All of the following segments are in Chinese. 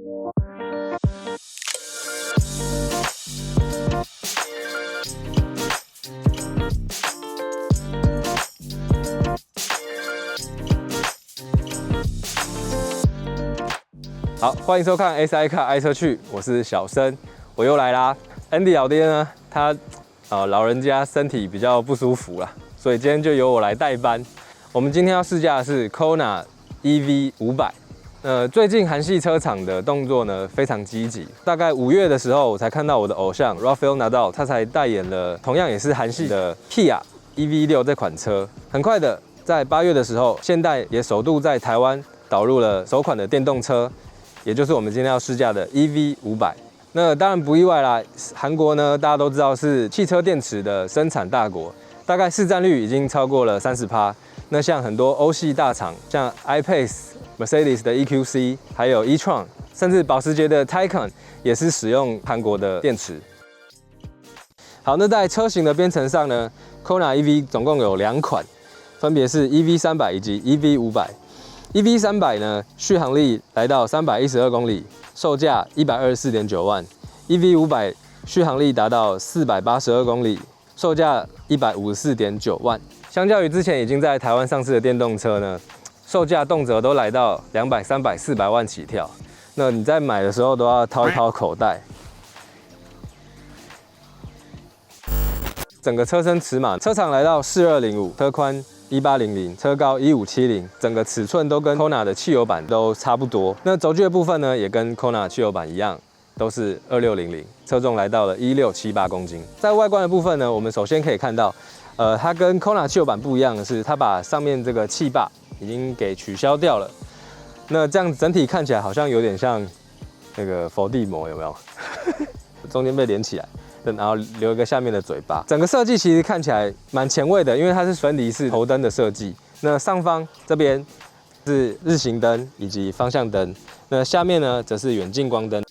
好，欢迎收看 SI Car 爱车去，我是小生，我又来啦。Andy 老爹呢，他老人家身体比较不舒服啦，所以今天就由我来代班。我们今天要试驾的是 Kona EV 500。最近韩系车厂的动作呢非常积极。大概5月的时候，我才看到我的偶像 Rafael Nadal， 他才代言了同样也是韩系的 Kia EV6这款车。很快的，在8月的时候，现代也首度在台湾导入了首款的电动车。也就是我们今天要试驾的 EV 500。那当然不意外啦，韩国呢大家都知道是汽车电池的生产大国，大概市占率已经超过了30%。那像很多欧系大厂，像 iPace、Mercedes 的 EQC， 还有 e-tron， 甚至保时捷的 Taycan 也是使用韩国的电池。好，那在车型的编程上呢 ，Kona EV 总共有2款，分别是 EV 300以及 EV 500。EV 300呢，续航力来到312公里，售价124.9万；EV 500续航力达到482公里，售价154.9万。相较于之前已经在台湾上市的电动车呢，售价动辄都来到200、300、400万起跳。那你在买的时候都要掏一掏口袋。整个车身尺码，车长来到4205，车宽1800，车高1570，整个尺寸都跟 Kona 的汽油版都差不多。那轴距的部分呢，也跟 Kona 汽油版一样，都是2600，车重来到了1678公斤。在外观的部分呢，我们首先可以看到，它跟 Kona 汽油版不一样的是，它把上面这个气坝已经给取消掉了。那这样整体看起来好像有点像那个伏地魔，有没有？中间被连起来。然后留一个下面的嘴巴，整个设计其实看起来蛮前卫的，因为它是分离式头灯的设计。那上方这边是日行灯以及方向灯，那下面呢则是远近光灯。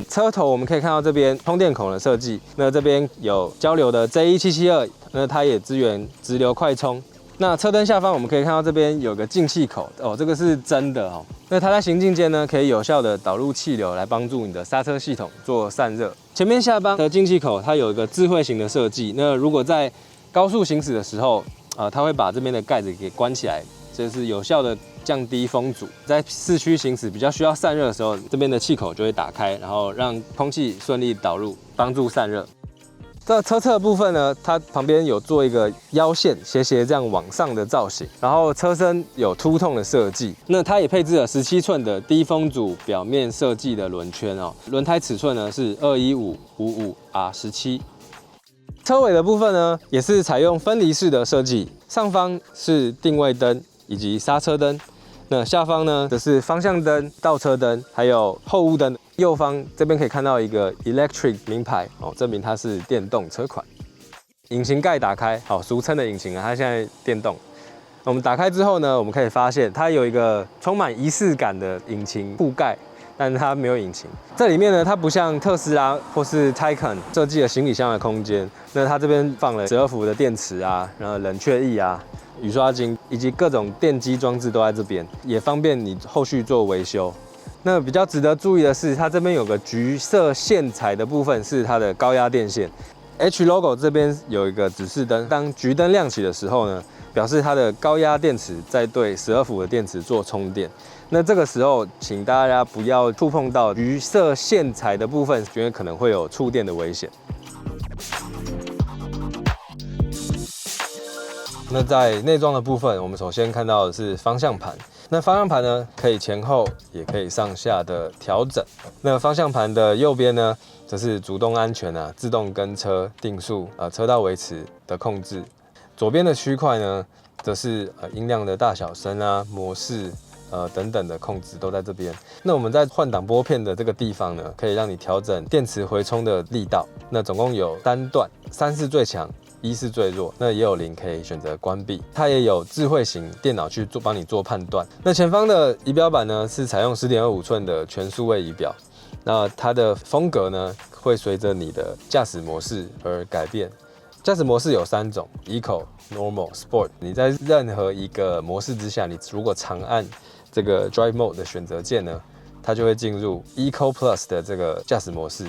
车头我们可以看到这边充电孔的设计，那这边有交流的 J1772，那它也支援直流快充。那车灯下方我们可以看到这边有个进气口哦，这个是真的哦。那它在行进间呢，可以有效的导入气流来帮助你的刹车系统做散热。前面下方的进气口它有一个智慧型的设计，那如果在高速行驶的时候，它会把这边的盖子给关起来，这是有效的降低风阻。在市区行驶比较需要散热的时候，这边的气口就会打开，然后让空气顺利导入，帮助散热。这车侧的部分呢，它旁边有做一个腰线斜斜这样往上的造型，然后车身有凸痛的设计。那它也配置了17寸的低风阻表面设计的轮圈哦，轮胎尺寸呢是215/55R17。车尾的部分呢，也是采用分离式的设计，上方是定位灯以及刹车灯。那下方呢，则是方向灯、倒车灯，还有后雾灯。右方这边可以看到一个 Electric 名牌哦，证明它是电动车款。引擎盖打开，好，俗称的引擎啊，它现在电动。我们打开之后呢，我们可以发现它有一个充满仪式感的引擎覆盖，但是它没有引擎。这里面呢，它不像特斯拉或是 Taycan 设计了行李箱的空间，那它这边放了12伏的电池啊，然后冷却液啊。雨刷精以及各种电机装置都在这边，也方便你后续做维修。那比较值得注意的是，它这边有个橘色线材的部分是它的高压电线。H logo 这边有一个指示灯，当橘灯亮起的时候呢，表示它的高压电池在对12伏的电池做充电。那这个时候，请大家不要触碰到橘色线材的部分，因为可能会有触电的危险。那在内装的部分，我们首先看到的是方向盘。那方向盘呢，可以前后也可以上下的调整。那方向盘的右边呢，则是主动安全啊、自动跟车、定速、车道维持的控制。左边的区块呢，则是音量的大小声啊、模式等等的控制都在这边。那我们在换挡拨片的这个地方呢，可以让你调整电池回充的力道。那总共有3段，3是最强。1是最弱，那也有0可以选择关闭，它也有智慧型电脑去帮你做判断。那前方的仪表板呢是采用10.25寸的全数位仪表，那它的风格呢会随着你的驾驶模式而改变。驾驶模式有3种 ：Eco、Normal、Sport。你在任何一个模式之下，你如果长按这个 Drive Mode 的选择键呢，它就会进入 Eco Plus 的这个驾驶模式。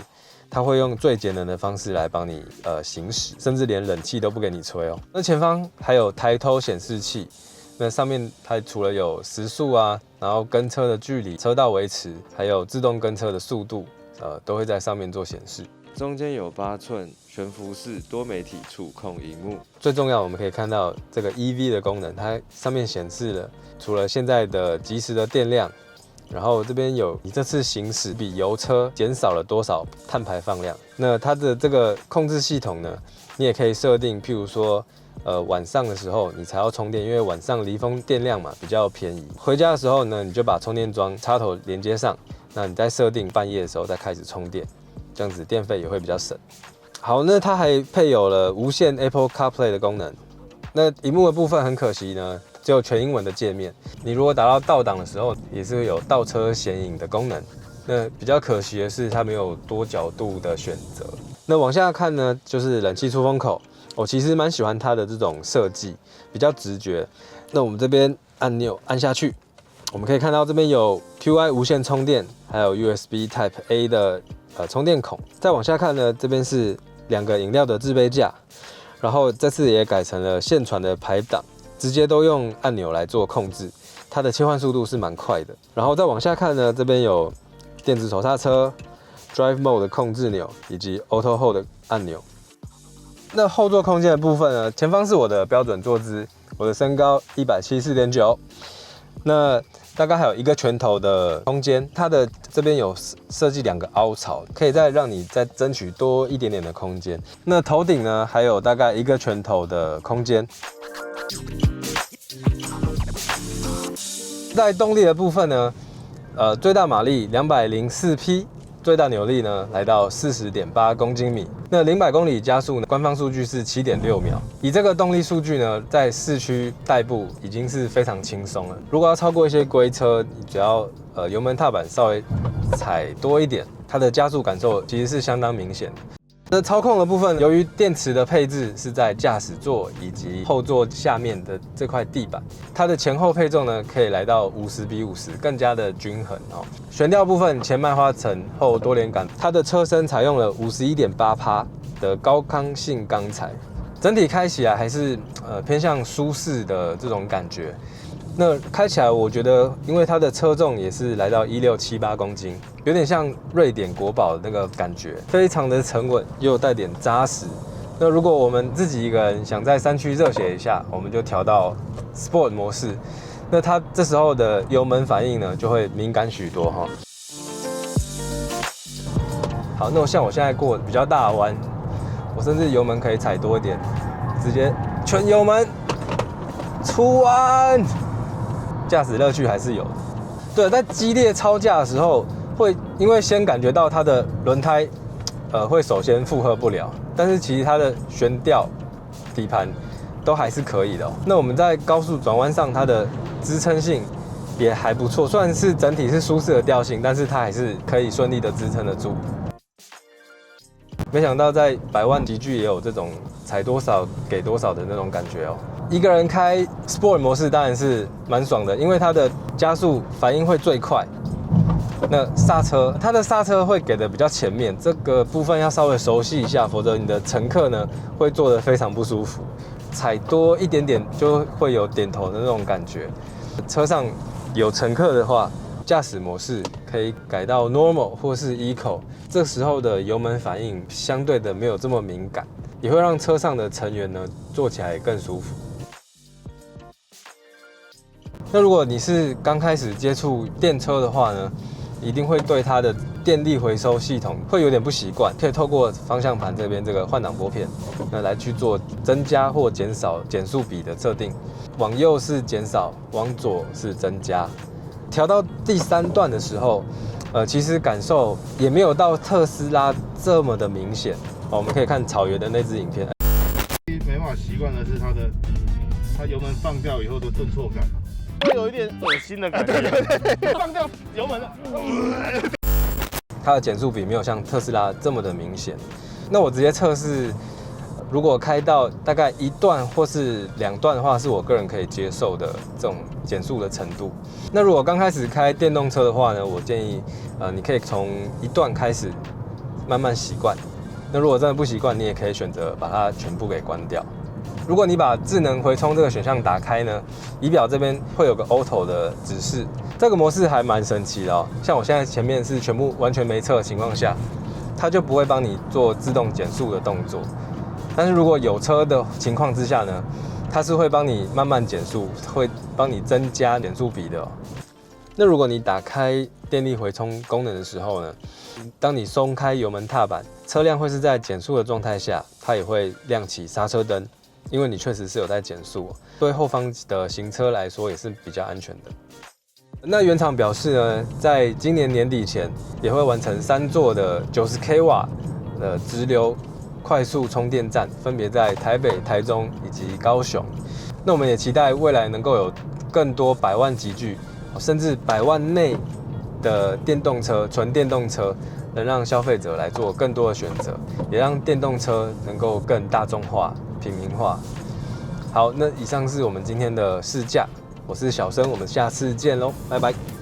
它会用最节能的方式来帮你行驶，甚至连冷气都不给你吹哦。那前方还有抬头显示器，那上面它除了有时速啊，然后跟车的距离、车道维持，还有自动跟车的速度，都会在上面做显示。中间有8寸全幅式多媒体触控萤幕。最重要，我们可以看到这个 EV 的功能，它上面显示了除了现在的即时的电量。然后这边有你这次行驶比油车减少了多少碳排放量。那它的这个控制系统呢，你也可以设定，譬如说，晚上的时候你才要充电，因为晚上离峰电量嘛比较便宜。回家的时候呢，你就把充电桩插头连接上，那你再设定半夜的时候再开始充电，这样子电费也会比较省。好，那它还配有了无线 Apple CarPlay 的功能。那萤幕的部分很可惜呢，只有全英文的界面。你如果达到倒档的时候，也是会有倒车显影的功能。那比较可惜的是，它没有多角度的选择。那往下看呢，就是冷气出风口。我其实蛮喜欢它的这种设计，比较直觉。那我们这边按钮按下去，我们可以看到这边有 QI 无线充电，还有 USB Type A 的充电孔。再往下看呢，这边是2个饮料的置杯架。然后这次也改成了线传的排档，直接都用按钮来做控制，它的切换速度是蛮快的。然后再往下看呢，这边有电子手刹车、Drive Mode 的控制钮以及 Auto Hold 的按钮。那后座空间的部分呢，前方是我的标准坐姿，我的身高174.9，那大概还有1个拳头的空间，它的这边有设计2个凹槽，可以再让你再争取多一点点的空间。那头顶呢，还有大概1个拳头的空间。在动力的部分呢，最大马力204匹，最大扭力呢来到40.8公斤米。那0-100公里加速呢，官方数据是7.6秒。以这个动力数据呢，在市区代步已经是非常轻松了。如果要超过一些龟车，你只要油门踏板稍微踩多一点，它的加速感受其实是相当明显的。那操控的部分，由于电池的配置是在驾驶座以及后座下面的这块地板，它的前后配重呢可以来到50:50，更加的均衡哦。悬吊部分，前麦花臣后多连杆，它的车身采用了51.8%的高刚性钢材，整体开起来还是偏向舒适的这种感觉。那开起来，我觉得因为它的车重也是来到1678公斤，有点像瑞典国宝的那个感觉，非常的沉稳，又有带点扎实。那如果我们自己一个人想在山区热血一下，我们就调到 Sport 模式，那它这时候的油门反应呢就会敏感许多哈。好，那像我现在过比较大的弯，我甚至油门可以踩多一点，直接全油门出弯。驾驶乐趣还是有的。对，在激烈超驾的时候，会因为先感觉到它的轮胎，会首先负荷不了，但是其实它的悬吊、底盘都还是可以的哦。那我们在高速转弯上，它的支撑性也还不错，虽然是整体是舒适的调性，但是它还是可以顺利的支撑得住。没想到在100万级距也有这种踩多少给多少的那种感觉哦。一个人开 Sport 模式当然是蛮爽的，因为它的加速反应会最快。那刹车，它的刹车会给的比较前面，这个部分要稍微熟悉一下，否则你的乘客呢会坐得非常不舒服。踩多一点点就会有点头的那种感觉。车上有乘客的话，驾驶模式可以改到 Normal 或是 Eco， 这时候的油门反应相对的没有这么敏感，也会让车上的成员呢坐起来更舒服。那如果你是刚开始接触电车的话呢，一定会对它的电力回收系统会有点不习惯，可以透过方向盘这边这个换挡拨片，那来去做增加或减少减速比的设定。往右是减少，往左是增加。调到第3段的时候，其实感受也没有到特斯拉这么的明显。我们可以看草原的那支影片。没办法习惯的是它油门放掉以后的顿挫感。会有一点恶心的感觉，对，放掉油门了。它的减速比没有像特斯拉这么的明显。那我直接测试如果开到大概1段或是2段的话，是我个人可以接受的这种减速的程度。那如果刚开始开电动车的话呢，我建议你可以从1段开始慢慢习惯。那如果真的不习惯，你也可以选择把它全部给关掉。如果你把智能回充这个选项打开呢，仪表这边会有个 Auto 的指示，这个模式还蛮神奇的哦。像我现在前面是全部完全没测的情况下，它就不会帮你做自动减速的动作。但是如果有车的情况之下呢，它是会帮你慢慢减速，会帮你增加减速比的哦。那如果你打开电力回充功能的时候呢，当你松开油门踏板，车辆会是在减速的状态下，它也会亮起刹车灯，因为你确实是有在减速，对后方的行车来说也是比较安全的。那原厂表示呢，在今年年底前也会完成3座的90 kW 的直流快速充电站，分别在台北、台中以及高雄。那我们也期待未来能够有更多100万级距，甚至100万内的电动车、纯电动车，能让消费者来做更多的选择，也让电动车能够更大众化、平民化。好，那以上是我们今天的试驾，我是小生，我们下次见喽，拜拜。